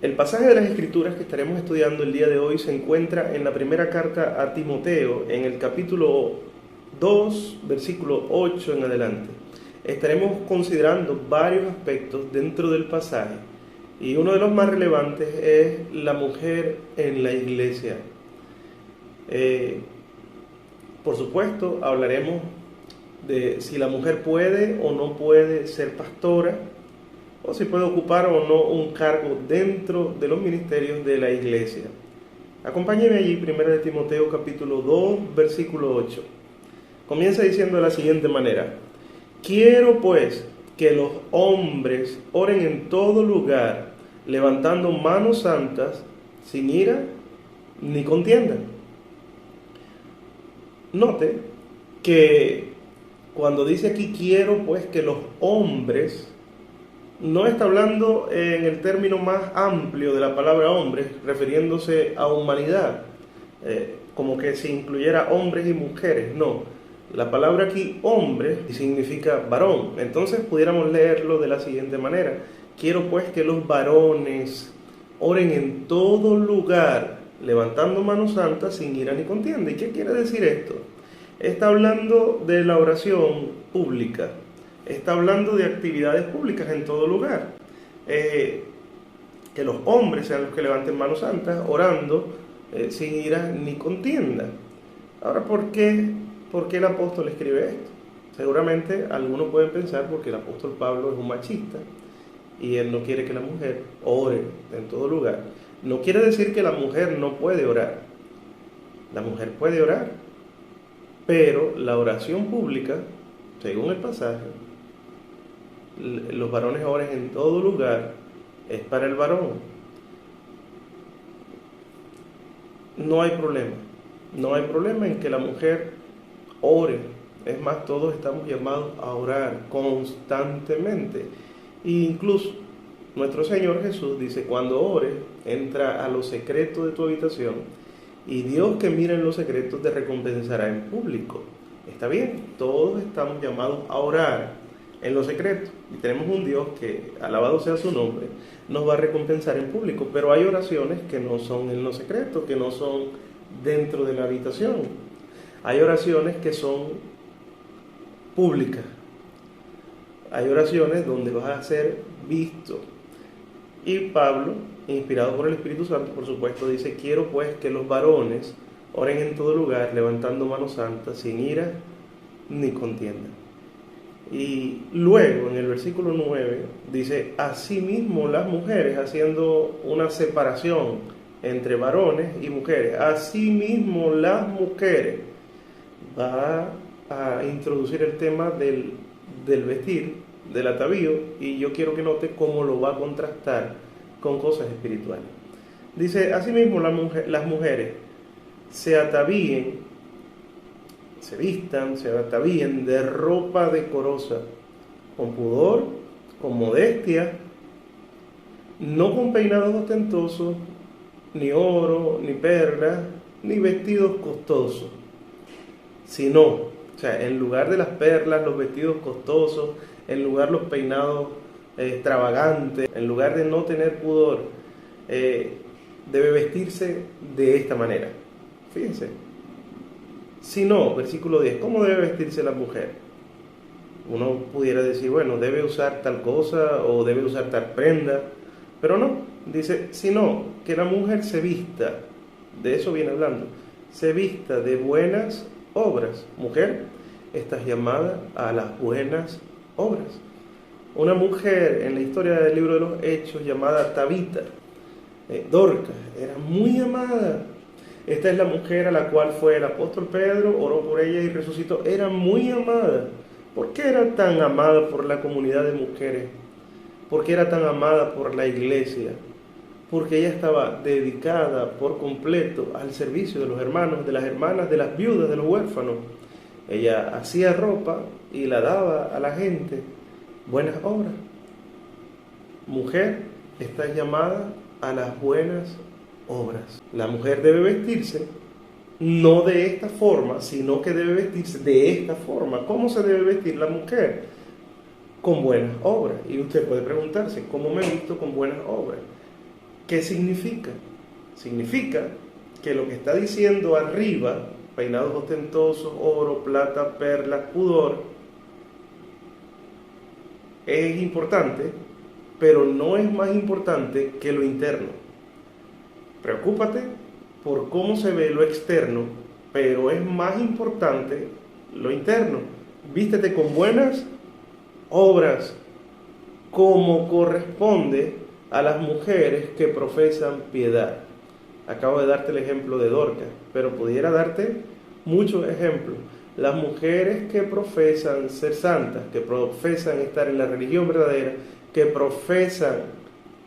El pasaje de las Escrituras que estaremos estudiando el día de hoy se encuentra en la primera carta a Timoteo, en el capítulo 2, versículo 8 en adelante. Estaremos considerando varios aspectos dentro del pasaje y uno de los más relevantes es la mujer en la iglesia. Por supuesto, hablaremos de si la mujer puede o no puede ser pastora, o si puede ocupar o no un cargo dentro de los ministerios de la iglesia. Acompáñeme allí, 1 Timoteo capítulo 2, versículo 8. Comienza diciendo de la siguiente manera: quiero pues que los hombres oren en todo lugar, levantando manos santas, sin ira ni contienda. Note que cuando dice aquí quiero pues que los hombres, no está hablando en el término más amplio de la palabra hombres, refiriéndose a humanidad, como que se incluyera hombres y mujeres. No, la palabra aquí hombre significa varón. Entonces pudiéramos leerlo de la siguiente manera: quiero pues que los varones oren en todo lugar, levantando manos santas, sin ira ni contienda. ¿Y qué quiere decir esto? Está hablando de la oración pública. Está hablando de actividades públicas en todo lugar. Que los hombres sean los que levanten manos santas, orando sin ira ni contienda. Ahora, ¿por qué el apóstol escribe esto? Seguramente algunos pueden pensar porque el apóstol Pablo es un machista y él no quiere que la mujer ore en todo lugar. No quiere decir que la mujer no puede orar. La mujer puede orar, pero la oración pública, según el pasaje, los varones oren en todo lugar, es para el varón. No hay problema en que la mujer ore. Es más, todos estamos llamados a orar constantemente. E incluso nuestro Señor Jesús dice: cuando ores, entra a los secretos de tu habitación, y Dios, que mira en los secretos, te recompensará en público. Está bien, todos estamos llamados a orar en lo secreto, y tenemos un Dios que, alabado sea su nombre, nos va a recompensar en público. Pero hay oraciones que no son en lo secreto, que no son dentro de la habitación. Hay oraciones que son públicas. Hay oraciones donde vas a ser visto. Y Pablo, inspirado por el Espíritu Santo, por supuesto, dice: quiero pues que los varones oren en todo lugar, levantando manos santas, sin ira ni contienda. Y luego en el versículo 9 dice: asimismo las mujeres, haciendo una separación entre varones y mujeres. Asimismo las mujeres. Va a introducir el tema del vestir, del atavío, y yo quiero que note cómo lo va a contrastar con cosas espirituales. Dice: asimismo las mujeres se atavíen, se vistan, se atavíen de ropa decorosa, con pudor, con modestia, no con peinados ostentosos, ni oro, ni perlas, ni vestidos costosos, sino, o sea, en lugar de las perlas, los vestidos costosos, en lugar los peinados extravagantes, en lugar de no tener pudor, debe vestirse de esta manera. Fíjense. Si no, versículo 10, ¿cómo debe vestirse la mujer? Uno pudiera decir, bueno, debe usar tal cosa o debe usar tal prenda, pero no, dice, sino que la mujer se vista, de eso viene hablando, se vista de buenas obras. Mujer, estás llamada a las buenas obras. Una mujer en la historia del libro de los Hechos llamada Tabita, Dorcas, era muy amada. Esta es la mujer a la cual fue el apóstol Pedro, oró por ella y resucitó. Era muy amada. ¿Por qué era tan amada por la comunidad de mujeres? ¿Por qué era tan amada por la iglesia? Porque ella estaba dedicada por completo al servicio de los hermanos, de las hermanas, de las viudas, de los huérfanos. Ella hacía ropa y la daba a la gente. Buenas obras. Mujer, estás llamada a las buenas obras. La mujer debe vestirse no de esta forma, sino que debe vestirse de esta forma. ¿Cómo se debe vestir la mujer? Con buenas obras. Y usted puede preguntarse, ¿cómo me he visto con buenas obras? ¿Qué significa? Significa que lo que está diciendo arriba, peinados ostentosos, oro, plata, perlas, pudor, es importante, pero no es más importante que lo interno. Preocúpate por cómo se ve lo externo, pero es más importante lo interno. Vístete con buenas obras, como corresponde a las mujeres que profesan piedad. Acabo de darte el ejemplo de Dorcas, pero pudiera darte muchos ejemplos. Las mujeres que profesan ser santas, que profesan estar en la religión verdadera, que profesan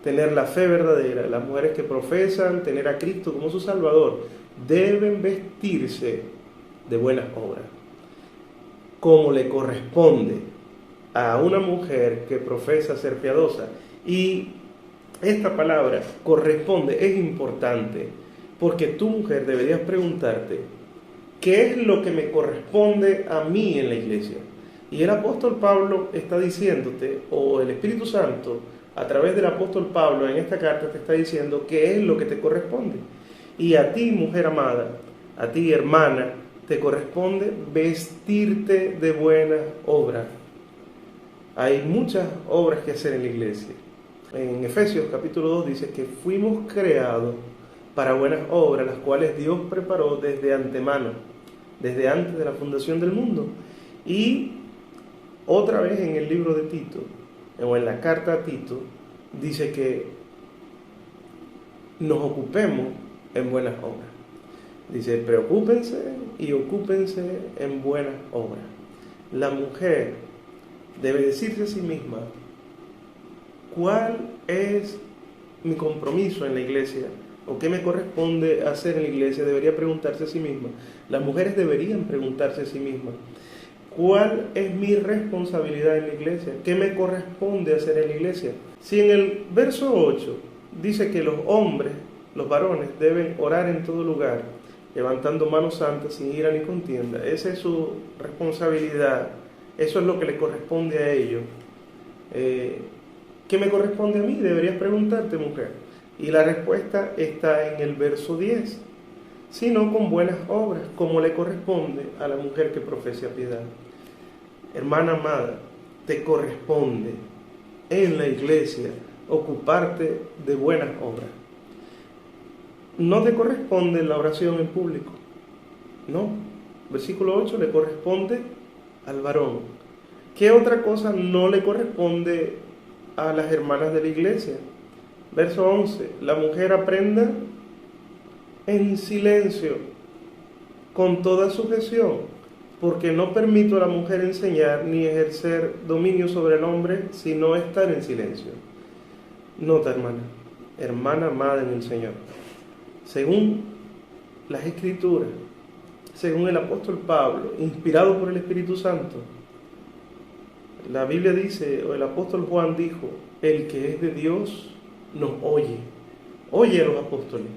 tener la fe verdadera, las mujeres que profesan tener a Cristo como su Salvador, deben vestirse de buenas obras, como le corresponde a una mujer que profesa ser piadosa. Y esta palabra corresponde, es importante, porque tu mujer deberías preguntarte, ¿qué es lo que me corresponde a mí en la iglesia? Y el apóstol Pablo está diciéndote, o el Espíritu Santo, a través del apóstol Pablo en esta carta te está diciendo qué es lo que te corresponde. Y a ti, mujer amada, a ti, hermana, te corresponde vestirte de buenas obras. Hay muchas obras que hacer en la iglesia. En Efesios capítulo 2 dice que fuimos creados para buenas obras, las cuales Dios preparó desde antemano, desde antes de la fundación del mundo. Y otra vez en el libro de Tito, o en la carta a Tito, dice que nos ocupemos en buenas obras. Dice, preocúpense y ocúpense en buenas obras. La mujer debe decirse a sí misma, ¿cuál es mi compromiso en la iglesia? ¿O qué me corresponde hacer en la iglesia? Debería preguntarse a sí misma. Las mujeres deberían preguntarse a sí mismas, ¿cuál es mi responsabilidad en la iglesia? ¿Qué me corresponde hacer en la iglesia? Si en el verso 8 dice que los hombres, los varones, deben orar en todo lugar, levantando manos santas sin ira ni contienda, esa es su responsabilidad, eso es lo que le corresponde a ellos. ¿Qué me corresponde a mí? Deberías preguntarte, mujer. Y la respuesta está en el verso 10. Sino con buenas obras, como le corresponde a la mujer que profesa piedad. Hermana amada, te corresponde en la iglesia ocuparte de buenas obras. No te corresponde la oración en público, no. Versículo 8 le corresponde al varón. ¿Qué otra cosa no le corresponde a las hermanas de la iglesia? Verso 11, la mujer aprenda en silencio, con toda sujeción, porque no permito a la mujer enseñar ni ejercer dominio sobre el hombre, sino estar en silencio. Nota, hermana amada en el Señor, según las Escrituras, según el apóstol Pablo, inspirado por el Espíritu Santo, la Biblia dice, o el apóstol Juan dijo, el que es de Dios nos oye a los apóstoles.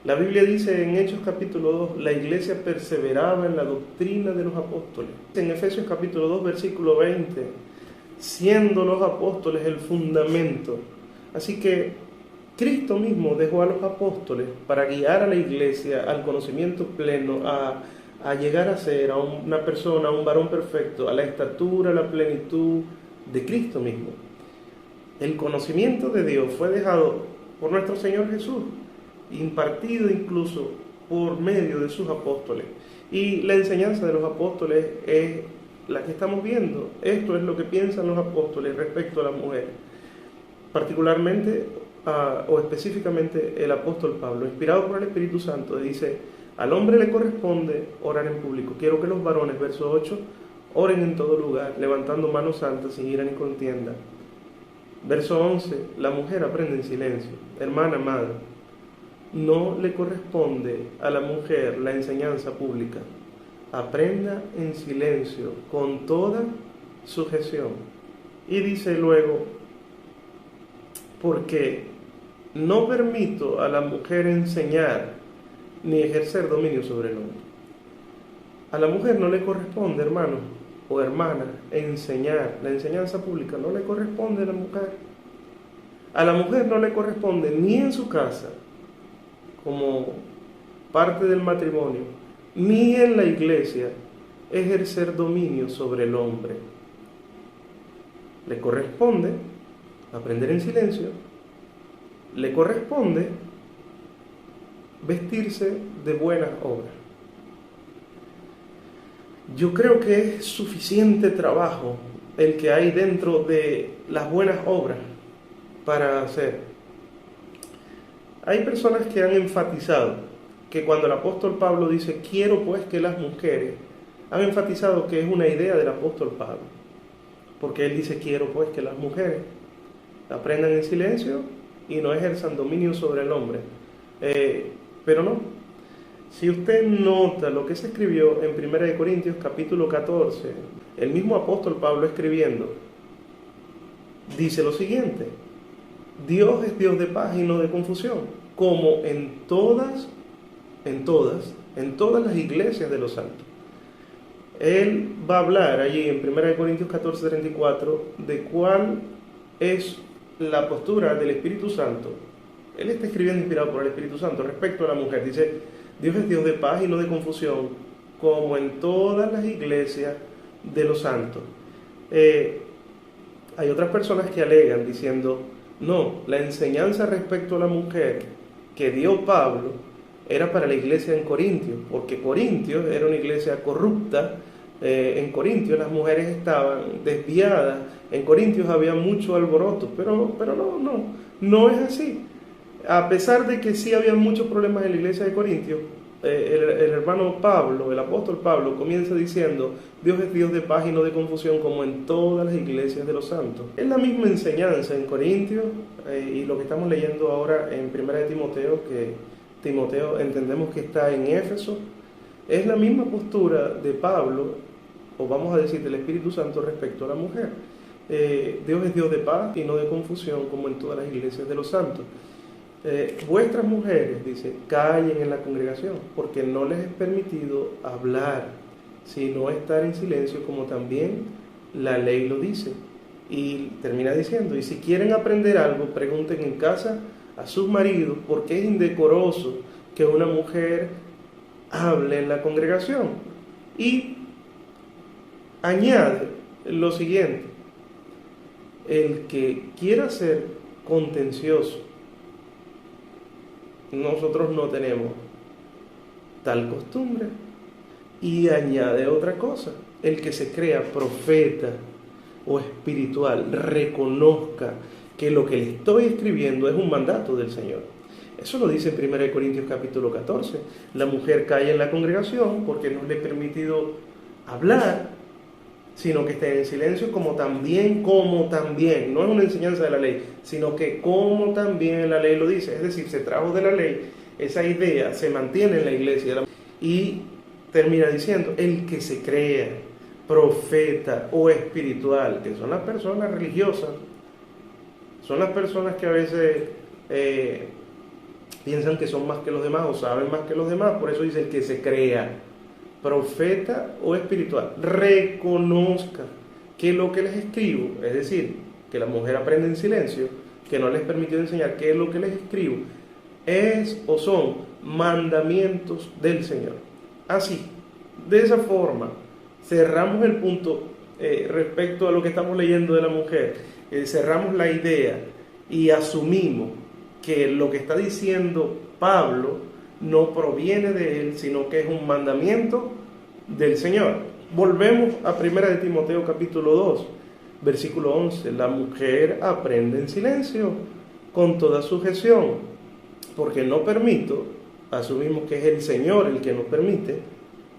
La Biblia dice en Hechos capítulo 2, la iglesia perseveraba en la doctrina de los apóstoles. En Efesios capítulo 2, versículo 20, siendo los apóstoles el fundamento. Así que Cristo mismo dejó a los apóstoles para guiar a la iglesia al conocimiento pleno, a llegar a ser a una persona, a un varón perfecto, a la estatura, a la plenitud de Cristo mismo. El conocimiento de Dios fue dejado por nuestro Señor Jesús, impartido incluso por medio de sus apóstoles. Y la enseñanza de los apóstoles es la que estamos viendo. Esto es lo que piensan los apóstoles respecto a la mujer. Particularmente, o específicamente, el apóstol Pablo, inspirado por el Espíritu Santo, dice, al hombre le corresponde orar en público. Quiero que los varones, verso 8, oren en todo lugar, levantando manos santas sin ira ni contienda. Verso 11, la mujer aprende en silencio. Hermana amada, no le corresponde a la mujer la enseñanza pública. Aprenda en silencio, con toda sujeción. Y dice luego, porque no permito a la mujer enseñar ni ejercer dominio sobre el hombre. A la mujer no le corresponde, hermano o hermana, enseñar. La enseñanza pública no le corresponde a la mujer. A la mujer no le corresponde ni en su casa, como parte del matrimonio, ni en la iglesia, ejercer dominio sobre el hombre. Le corresponde aprender en silencio, le corresponde vestirse de buenas obras. Yo creo que es suficiente trabajo el que hay dentro de las buenas obras para hacer. Hay personas que han enfatizado que cuando el apóstol Pablo dice quiero pues que las mujeres, han enfatizado que es una idea del apóstol Pablo, porque él dice quiero pues que las mujeres aprendan en silencio y no ejerzan dominio sobre el hombre. Pero no, si usted nota lo que se escribió en 1 Corintios capítulo 14, el mismo apóstol Pablo escribiendo, dice lo siguiente: Dios es Dios de paz y no de confusión, como en todas las iglesias de los santos. Él va a hablar allí en 1 Corintios 14, 34 de cuál es la postura del Espíritu Santo. Él está escribiendo inspirado por el Espíritu Santo respecto a la mujer. Dice, Dios es Dios de paz y no de confusión, como en todas las iglesias de los santos. Hay otras personas que alegan diciendo, no, la enseñanza respecto a la mujer que dio Pablo era para la iglesia en Corintios, porque Corintios era una iglesia corrupta. En Corintios las mujeres estaban desviadas, en Corintios había mucho alboroto, pero no es así. A pesar de que sí había muchos problemas en la iglesia de Corintios, el hermano Pablo, el apóstol Pablo, comienza diciendo, Dios es Dios de paz y no de confusión, como en todas las iglesias de los santos. Es la misma enseñanza en Corintios, y lo que estamos leyendo ahora en 1 de Timoteo, que Timoteo entendemos que está en Éfeso, es la misma postura de Pablo, o vamos a decir del Espíritu Santo respecto a la mujer. Dios es Dios de paz y no de confusión, como en todas las iglesias de los santos. Vuestras mujeres, dice, callen en la congregación, porque no les es permitido hablar, sino estar en silencio, como también la ley lo dice. Y termina diciendo, y si quieren aprender algo, pregunten en casa a sus maridos, porque es indecoroso que una mujer hable en la congregación. Y añade lo siguiente: el que quiera ser contencioso, nosotros no tenemos tal costumbre. Y añade otra cosa: el que se crea profeta o espiritual, reconozca que lo que le estoy escribiendo es un mandato del Señor. Eso lo dice en 1 Corintios capítulo 14. La mujer calla en la congregación porque no le he permitido hablar, sino que esté en silencio, como también, no es una enseñanza de la ley, sino que como también la ley lo dice. Es decir, se trajo de la ley, esa idea se mantiene en la iglesia. Y termina diciendo, el que se crea profeta o espiritual, que son las personas religiosas, son las personas que a veces piensan que son más que los demás o saben más que los demás. Por eso dice el que se crea profeta o espiritual, reconozca que lo que les escribo, es decir, que la mujer aprende en silencio, que no les permitió enseñar que lo que les escribo es o son mandamientos del Señor. Así, de esa forma, cerramos el punto respecto a lo que estamos leyendo de la mujer, cerramos la idea y asumimos que lo que está diciendo Pablo no proviene de él, sino que es un mandamiento del Señor. Volvemos a 1 de Timoteo capítulo 2, versículo 11. La mujer aprende en silencio, con toda sujeción, porque no permito, asumimos que es el Señor el que nos permite,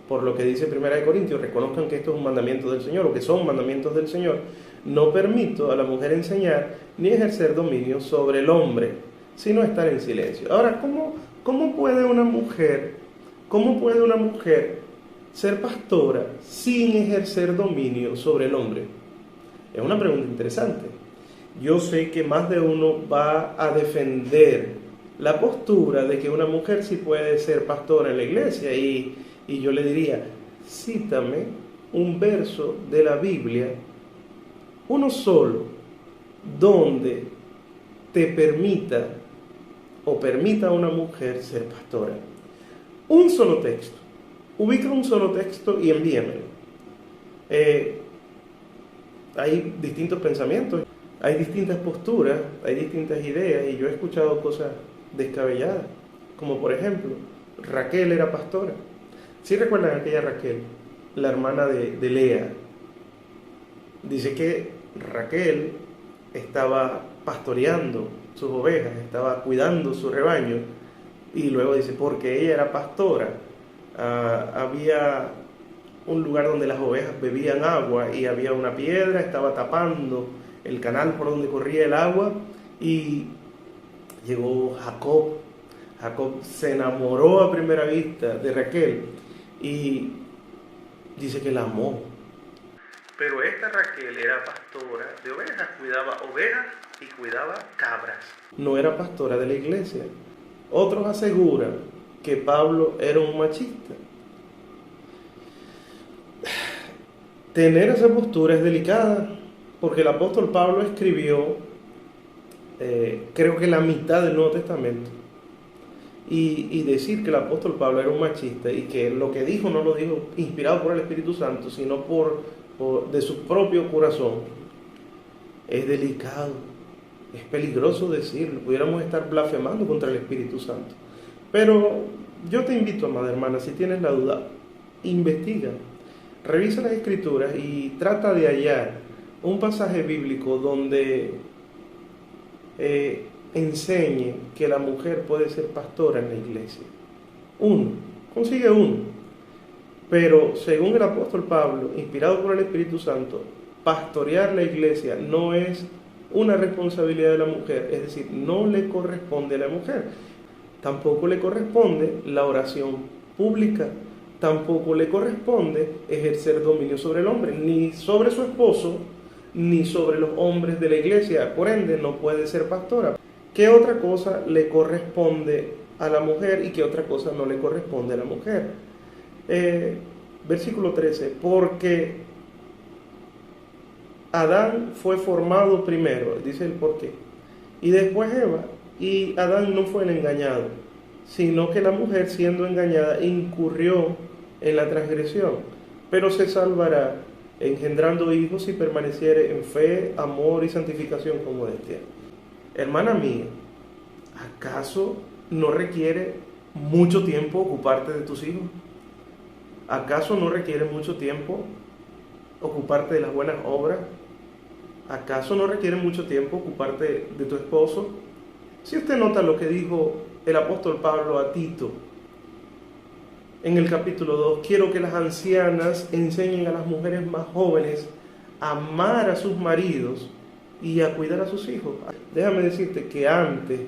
por lo que dice 1 de Corintios, reconozcan que esto es un mandamiento del Señor, o que son mandamientos del Señor. No permito a la mujer enseñar ni ejercer dominio sobre el hombre, sino estar en silencio. Ahora, ¿cómo puede una mujer ser pastora sin ejercer dominio sobre el hombre? Es una pregunta interesante. Yo sé que más de uno va a defender la postura de que una mujer sí puede ser pastora en la iglesia, y yo le diría, cítame un verso de la Biblia, uno solo, donde te permita o permita a una mujer ser pastora. Un solo texto. Ubica un solo texto y envíamelo. Hay distintos pensamientos, hay distintas posturas, hay distintas ideas, y yo he escuchado cosas descabelladas, como por ejemplo, Raquel era pastora. ¿Sí recuerdan aquella Raquel, la hermana de Lea? Dice que Raquel estaba pastoreando sus ovejas, estaba cuidando su rebaño, y luego dice, porque ella era pastora, había un lugar donde las ovejas bebían agua y había una piedra, estaba tapando el canal por donde corría el agua, y llegó Jacob. Jacob se enamoró a primera vista de Raquel y dice que la amó. Pero esta Raquel era pastora de ovejas, cuidaba ovejas y cuidaba cabras. No era pastora de la iglesia. Otros aseguran que Pablo era un machista. Tener esa postura es delicada, porque el apóstol Pablo escribió, creo que la mitad del Nuevo Testamento, y decir que el apóstol Pablo era un machista y que lo que dijo no lo dijo inspirado por el Espíritu Santo, sino de su propio corazón, es delicado, es peligroso decirlo. Pudiéramos estar blasfemando contra el Espíritu Santo. Pero yo te invito, amada hermana, si tienes la duda, investiga, revisa las Escrituras y trata de hallar un pasaje bíblico donde enseñe que la mujer puede ser pastora en la iglesia. Consigue uno. Pero según el apóstol Pablo, inspirado por el Espíritu Santo, pastorear la iglesia no es una responsabilidad de la mujer, es decir, no le corresponde a la mujer. Tampoco le corresponde la oración pública, tampoco le corresponde ejercer dominio sobre el hombre, ni sobre su esposo, ni sobre los hombres de la iglesia. Por ende, no puede ser pastora. ¿Qué otra cosa le corresponde a la mujer y qué otra cosa no le corresponde a la mujer? Versículo 13, porque Adán fue formado primero, dice el por qué, y después Eva, y Adán no fue el engañado, sino que la mujer, siendo engañada, incurrió en la transgresión, pero se salvará engendrando hijos si permaneciere en fe, amor y santificación como este. Hermana mía, ¿acaso no requiere mucho tiempo ocuparte de tus hijos? ¿Acaso no requiere mucho tiempo ocuparte de las buenas obras? ¿Acaso no requiere mucho tiempo ocuparte de tu esposo? Si usted nota lo que dijo el apóstol Pablo a Tito en el capítulo 2, quiero que las ancianas enseñen a las mujeres más jóvenes a amar a sus maridos y a cuidar a sus hijos. Déjame decirte que antes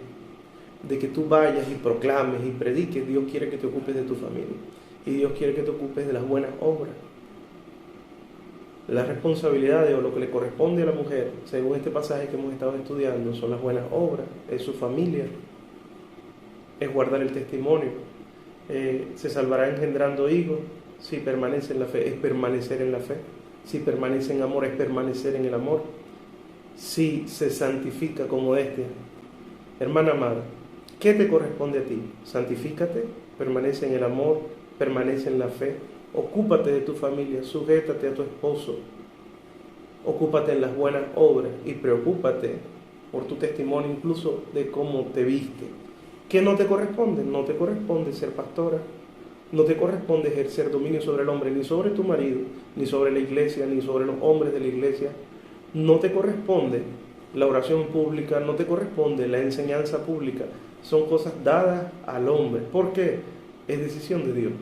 de que tú vayas y proclames y prediques, Dios quiere que te ocupes de tu familia. Y Dios quiere que te ocupes de las buenas obras. Las responsabilidades o lo que le corresponde a la mujer, según este pasaje que hemos estado estudiando, son las buenas obras, es su familia, es guardar el testimonio, se salvará engendrando hijos si permanece en la fe, es permanecer en la fe, si permanece en amor, es permanecer en el amor, si se santifica como este. Hermana amada, ¿qué te corresponde a ti? Santifícate, permanece en el amor, permanece en la fe, ocúpate de tu familia, sujétate a tu esposo, ocúpate en las buenas obras y preocúpate por tu testimonio, incluso de cómo te viste. ¿Qué no te corresponde? No te corresponde ser pastora, no te corresponde ejercer dominio sobre el hombre, ni sobre tu marido, ni sobre la iglesia, ni sobre los hombres de la iglesia. No te corresponde la oración pública, no te corresponde la enseñanza pública. Son cosas dadas al hombre. ¿Por qué? Es decisión de Dios.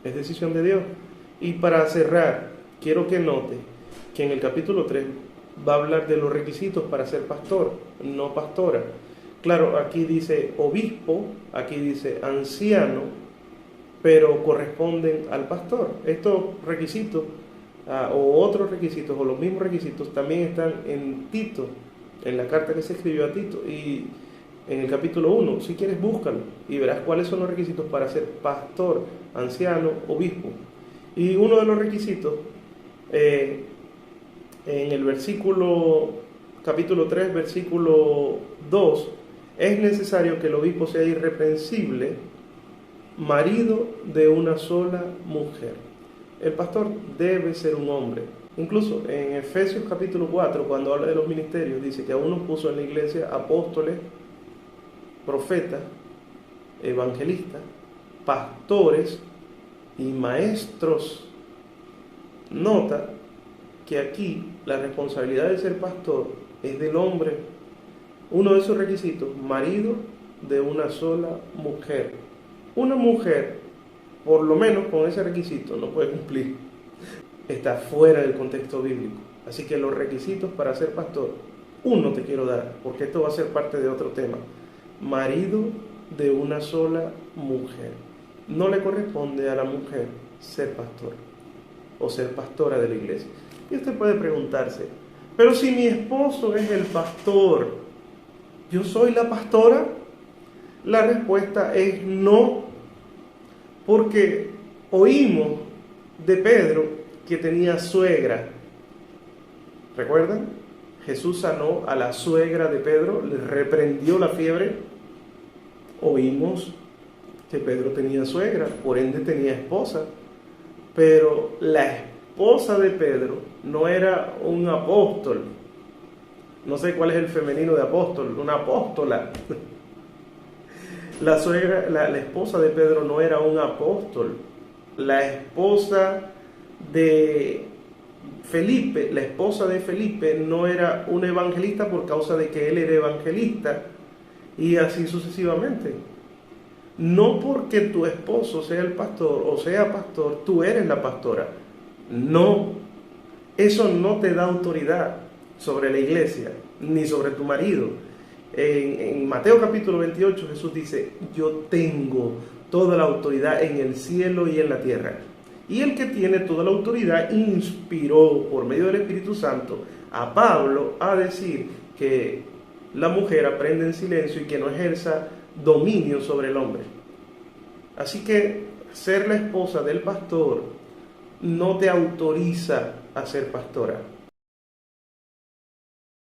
Es decisión de Dios. Y para cerrar, quiero que note que en el capítulo 3 va a hablar de los requisitos para ser pastor, no pastora. Claro, aquí dice obispo, aquí dice anciano, pero corresponden al pastor. Estos requisitos, o otros requisitos, o los mismos requisitos, también están en Tito, en la carta que se escribió a Tito, y en el capítulo 1, si quieres búscalo, y verás cuáles son los requisitos para ser pastor, anciano, obispo. Y uno de los requisitos, en el versículo capítulo 3, versículo 2, es necesario que el obispo sea irreprensible, marido de una sola mujer. El pastor debe ser un hombre. Incluso en Efesios capítulo 4, cuando habla de los ministerios, dice que a uno puso en la iglesia apóstoles, profetas, evangelistas, pastores y maestros. Nota que aquí la responsabilidad de ser pastor es del hombre. Uno de esos requisitos, marido de una sola mujer. Una mujer, por lo menos con ese requisito, no puede cumplir. Está fuera del contexto bíblico. Así que los requisitos para ser pastor, uno te quiero dar, porque esto va a ser parte de otro tema. Marido de una sola mujer. No le corresponde a la mujer ser pastor o ser pastora de la iglesia. Y usted puede preguntarse, pero si mi esposo es el pastor, ¿yo soy la pastora? La respuesta es no, porque oímos de Pedro que tenía suegra. ¿Recuerdan? Jesús sanó a la suegra de Pedro, le reprendió la fiebre. Oímos que Pedro tenía suegra, por ende tenía esposa, pero la esposa de Pedro no era un apóstol. No sé cuál es el femenino de apóstol, una apóstola. La esposa de Pedro no era un apóstol. La esposa de Felipe no era un evangelista por causa de que él era evangelista, y así sucesivamente. No porque tu esposo sea el pastor o sea pastor, tú eres la pastora. No, eso no te da autoridad sobre la iglesia, ni sobre tu marido. En Mateo capítulo 28 Jesús dice, yo tengo toda la autoridad en el cielo y en la tierra. Y el que tiene toda la autoridad inspiró por medio del Espíritu Santo a Pablo a decir que la mujer aprende en silencio y que no ejerza dominio sobre el hombre. Así que ser la esposa del pastor no te autoriza a ser pastora.